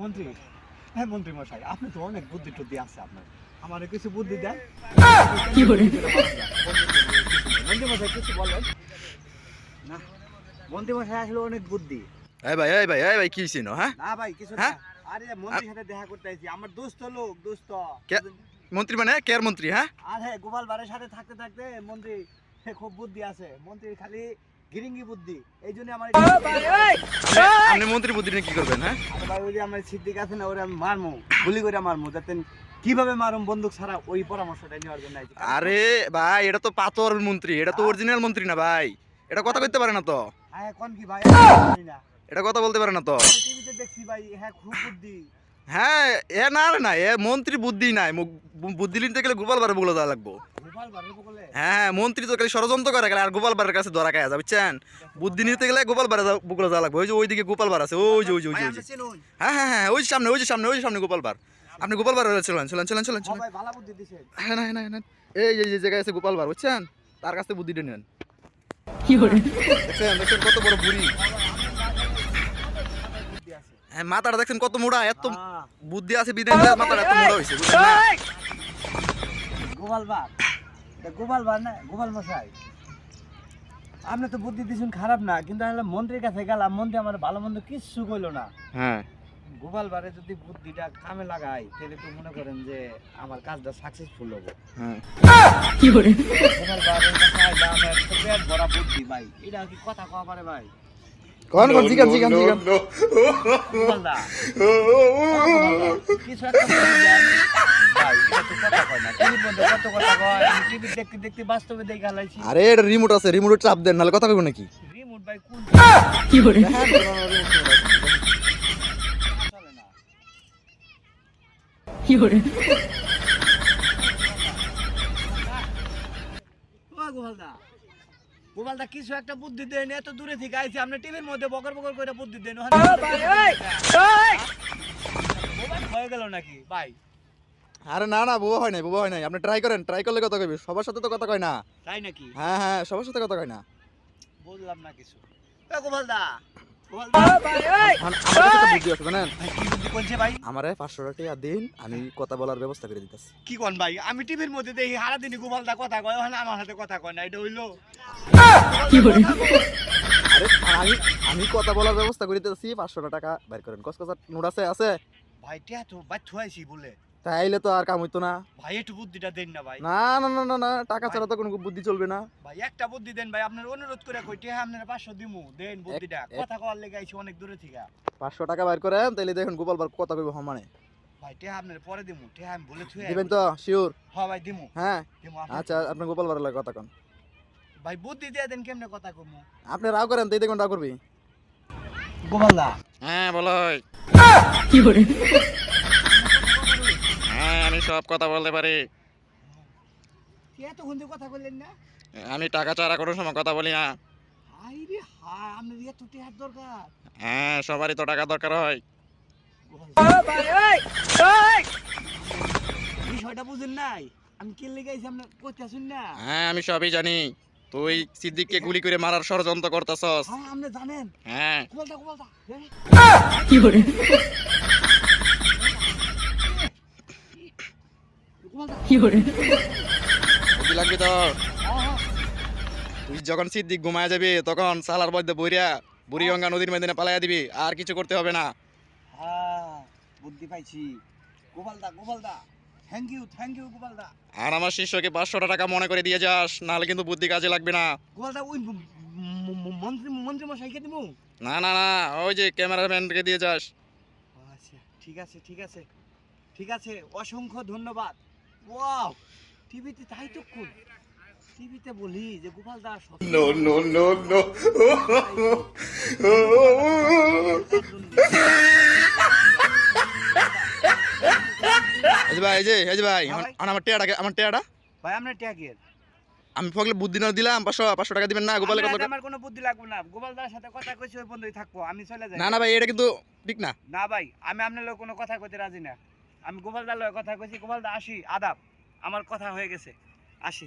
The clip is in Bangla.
মন্ত্রী, হ্যাঁ মন্ত্রী মশাই, আপনি তো অনেক বুদ্ধি টুদ্ধি আছে আপনার, আমার কিছু বুদ্ধি দেন। কি করে? মন্ত্রী মশাই কিছু বলেন না। মন্ত্রী মশাই আসলে অনেক বুদ্ধি। এই ভাই কি ছিল হ্যাঁ? না ভাই কিছু না। হ্যাঁ? আরে মন্ত্রীর সাথে দেখা করতে আইছি, আমার দোস্ত লোক, দোস্ত। মন্ত্রী মানে কেয়ার মন্ত্রী হ্যাঁ? আর হ্যাঁ, গোপাল ভাড়ের সাথে থাকতে থাকতে মন্ত্রী খুব বুদ্ধি আছে। মন্ত্রীর খালি গিরিঙ্গি বুদ্ধি, এই জন্য আমার আপনি মন্ত্রী বুদ্ধি নিয়ে কি করবেন হ্যাঁ? আরে ভাই, ওই যে আমার সিদ্দিক আছে না, ওরে আমি মারমু, গুলি করে মারমু, যাতে কিভাবে মারুম বন্দুক ছাড়া, ওই পরামর্শটা নেওয়ার জন্য আইছি। আরে ভাই এটা তো পাথর মন্ত্রী, এটা তো অরিজিনাল মন্ত্রী না ভাই, এটা কথা কইতে পারে না তো, হ্যাঁ কোন কি ভাই, জানি না, এটা কথা বলতে পারে না তো। টিভিতে দেখছি ভাই, হ্যাঁ খুব বুদ্ধি। হ্যাঁ এ না রে না, এ মন্ত্রী বুদ্ধি নাই, বুদ্ধি নিতে গেলে গোপাল বারে বলে দেওয়া লাগবো। গোপাল ভাড়ের বলে হ্যাঁ মন্ত্রী তো খালি ষড়যন্ত্র করে গেলে, আর গোপাল বারের কাছে ধরা খায় যাবে বুঝছেন। বুদ্ধি নিতে গেলে গোপাল বারে বলে দেওয়া লাগবে। ওই যে ওইদিকে গোপাল বার আছে, ওই যে ওই যে ওই যে ওই যে। হ্যাঁ হ্যাঁ হ্যাঁ, ওই সামনে ওই যে সামনে ওই যে সামনে গোপাল বার। আপনি গোপাল বার চলেন চলেন চলেন চলেন চলেন। ভাই ভালো বুদ্ধি দিছে। হ্যাঁ না না না, এই যে জায়গায় আছে গোপাল বার বুঝছেন, তার কাছে বুদ্ধিটা নেন। কি করে? দেখছেন দেখছেন কত বড় বুড়ি, বুদ্ধি আছে। হ্যাঁ মাথাটা দেখছেন কত মোটা, এত হ্যাঁ, বুদ্ধি আছে বিধায় মাথাটা এত মোটা হয়েছে বুঝছেন না। গোপাল বার, এটা গোপাল বার না, গোপাল মশাই, আপনি তো বুদ্ধি দিছেন খারাপ না, কিন্তু আসলে মন্ত্রীর কাছে গেলাম, মন্ত্রী আমার ভালো মন্দ কিচ্ছু কইলো না। হ্যাঁ গোপাল বারে যদি বুদ্ধিটা কামে লাগাই, তাহলে তো মনে করেন যে আমার কাজটা সাকসেসফুল হবে। হ্যাঁ কি করে? গোপাল বারের কাছে আইলা আমার একটা পেট ভরা বুদ্ধি ভাই, এটা কি কথা কওয়া পারে ভাই? কোন কোন জিগান জিগান জিগান। গোপালদা, কিছু একটা বুদ্ধি দেন। ভাই এটা তো কথা কয় না, টিভির মধ্যে কত কথা কয়, আমি টিভি দেখতে দেখতে বাস্তবে দেখে হালাইছি। আরে এটা রিমোট আছে, রিমোট চাপ দেন নাহলে কথা কইব নাকি। রিমোট ভাই কোন কি করে? চলে না। কি করে? ও গোপালদা, গোপালদা কিছু একটা বুদ্ধি দেন, এত দূরে থেকে আইছি, আপনি টিভির মধ্যে বকর বকর করে বুদ্ধি দেন। মোবাইল হয়ে গেল নাকি ভাই? আরে না না বাবা হয় নাই, বাবা হয় নাই, আপনি ট্রাই করেন, ট্রাই করলে কথা কইবে, সবার সাথে তো কথা কয় না। তাই নাকি? হ্যাঁ হ্যাঁ সবার সাথে কথা কয় না। বুঝলাম না কিছু। এ গোপালদা, আমার কাছে তো বুদ্ধি আছে জানেন, ভাই কি বুদ্ধি বলছে ভাই? আমারে 500 টাকা দিন, আমি কথা বলার ব্যবস্থা করে দিতেছি। কি কোন ভাই, আমি টিভির মধ্যে দেখি সারাদিনই গোপালদা কথা কয়, ওখানে আমার সাথে কথা কয় না, এটা হইলো? কি করে? আরে আমি আমি কথা বলার ব্যবস্থা করে দিতেছি, 500 টাকা বের করেন, কসকসা নোট আছে আছে। ভাই টিয়া তো বাচ্চা হয়েছি বলে, তাইলে তো আর কাম হইতো না। ভাই একটু বুদ্ধিটা দেন না ভাই। না না না না না, টাকা ছাড়া তো কোনো বুদ্ধি চলবে না। ভাই একটা বুদ্ধি দেন ভাই, আপনার অনুরোধ করে কই, টিয়া আপনার 500 দিমু, দেন বুদ্ধিটা, কথা কওয়ার লেগে আইছি অনেক দূরে থেকে। 500 টাকা বের করেন, তাইলে দেখুন গোপাল বার কথা কইব মানে। ভাই টিয়া আপনার পরে দিমু, টিয়া আমি বলে থুই। দিবেন তো শিওর? হ্যাঁ ভাই দিমু, হ্যাঁ দিমু। আচ্ছা, আপনি গোপাল বারের লাগে কথা কন। ভাই বুদ্ধি দিয়ে দেন, কেমনে কথা কমু? আপনি রাও করেন, তাই দেখুন রাও করবি। গোপালদা, হ্যাঁ বলো। কি করে? হ্যাঁ আমি সব কথা বলতে পারি, টিয়া তো হুন্দি কথা কইলেন না? আমি টাকা ছাড়া কোনো সময় কথা বলি না। হাই রে হাই, আপনার এত টিয়ার দরকার? হ্যাঁ সবারই তো টাকা দরকার হয়। বিষয়টা বুঝেন নাই, আমি কে লেগে আইছি আপনার কইতে শুন না? হ্যাঁ আমি সবই জানি, তুই সিদ্দিককে গুলি করে মারার ষড়যন্ত্র করতেছস। হ্যাঁ আপনি জানেন। হ্যাঁ গোপালদা, গোপালদা, কি করে? গোপালদা, কি করে? বুদ্ধি লাগবে তোর। তুই যখন সিদ্দিক ঘুমায় যাবি, তখন সালার মধ্যে বইরা বুড়িগঙ্গা নদীর মধ্যে পালাইয়া দিবি, আর কিছু করতে হবে না। হ্যাঁ বুদ্ধি পাইছি। গোপালদা, গোপালদা, থ্যাংক ইউ গোপালদা। আর আমার শিষ্যকে 500 টাকা মনে করে দিয়ে যাস, নাহলে কিন্তু বুদ্ধি কাজে লাগবে না। গোপালদা, ওই মন্ত্রী মন্ত্রী মশাইকে দিব? না না না, ওই যে ক্যামেরাম্যানকে দিয়ে যাস। আচ্ছা ঠিক আছে ঠিক আছে ঠিক আছে, অসংখ্য ধন্যবাদ। ওয়াও, টিভিতে তাই তো কোন টিভিতে বলি যে গোপালদা নো নো নো নো। এই যে ভাই, এই যে ভাই, আমার টেয়াটা, আমার টেয়াটা ভাই আপনার ট্যাগের আমি ফগলে বুদ্ধি না দিলাম, 500 টাকা দিবেন না গোপালের কথা। আমার কোনো বুদ্ধি লাগবে না, গোপালদার সাথে কথা কইছি ওই বন্ধুই থাকবো, আমি চলে যাই। না না ভাই, এটা কিন্তু ঠিক না। না ভাই, আমি আপনার লোক কোনো কথা কইতে রাজি না, আমি গোপালদার লগে কথা কইছি। গোপালদা আসি, আদাব, আমার কথা হয়ে গেছে, আসি।